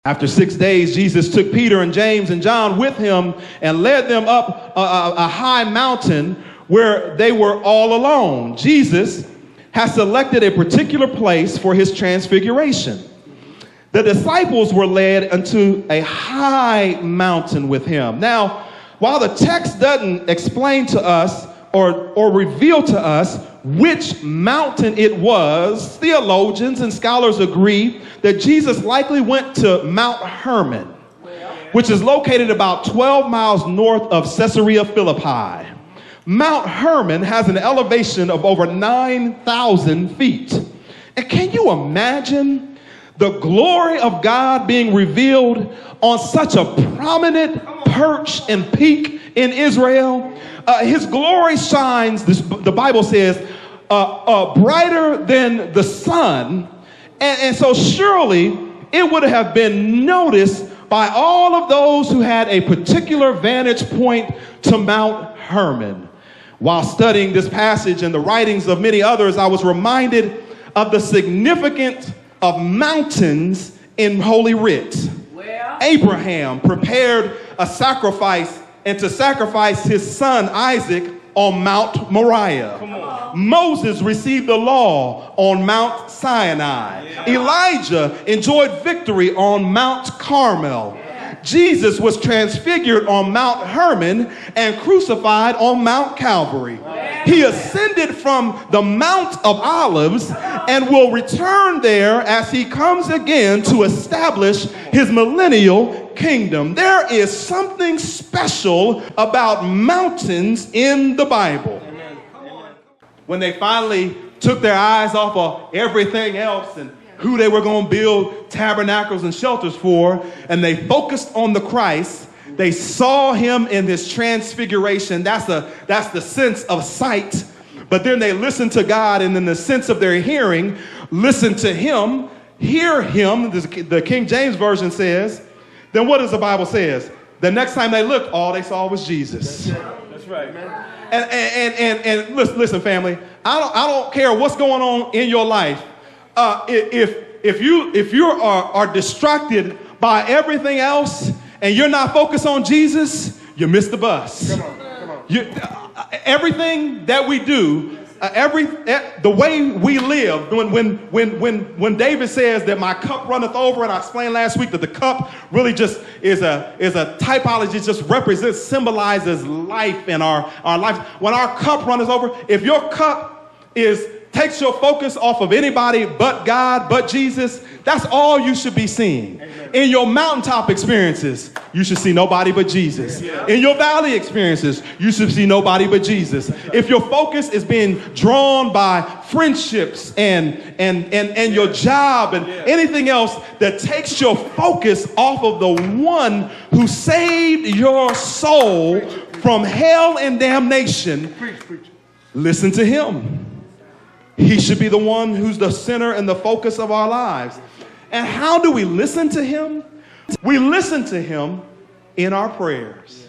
After 6 days, Jesus took Peter and James and John with him and led them up a high mountain where they were all alone. Jesus has selected a particular place for his transfiguration. The disciples were led unto a high mountain with him. Now, while the text doesn't explain to us or reveal to us which mountain it was, theologians and scholars agree that Jesus likely went to Mount Hermon, which is located about 12 miles north of Caesarea Philippi. Mount Hermon has an elevation of over 9,000 feet. And can you imagine the glory of God being revealed on such a prominent perch and peak in Israel? His glory shines, the Bible says, brighter than the sun. And so surely it would have been noticed by all of those who had a particular vantage point to Mount Hermon. While studying this passage and the writings of many others, I was reminded of the significance of mountains in Holy Writ. Well, Abraham prepared a sacrifice and to sacrifice his son Isaac on Mount Moriah. Moses received the law on Mount Sinai. Yeah. Elijah enjoyed victory on Mount Carmel. Yeah. Jesus was transfigured on Mount Hermon and crucified on Mount Calvary. Yeah. He ascended from the Mount of Olives and will return there as he comes again to establish his millennial kingdom. There is something special about mountains in the Bible. When they finally took their eyes off of everything else and who they were going to build tabernacles and shelters for, and they focused on the Christ, they saw him in his transfiguration. That's the sense of sight. But then they listened to God, and in the sense of their hearing, listen to him, hear him. The King James Version says, then what does the Bible says? The next time they looked, all they saw was Jesus. That's right, man. And listen, family. I don't care what's going on in your life. If you are distracted by everything else and you're not focused on Jesus, you miss the bus. Come on. Everything that we do, the way we live, when David says that my cup runneth over, and I explained last week that the cup really just is a typology, just represents, symbolizes life in our life. When our cup runneth over, if your cup takes your focus off of anybody but God, but Jesus, that's all you should be seeing. Amen. In your mountaintop experiences, you should see nobody but Jesus. Yeah. In your valley experiences, you should see nobody but Jesus. If your focus is being drawn by friendships and your job and anything else that takes your focus off of the one who saved your soul from hell and damnation, listen to him. He should be the one who's the center and the focus of our lives. And how do we listen to him? We listen to him in our prayers.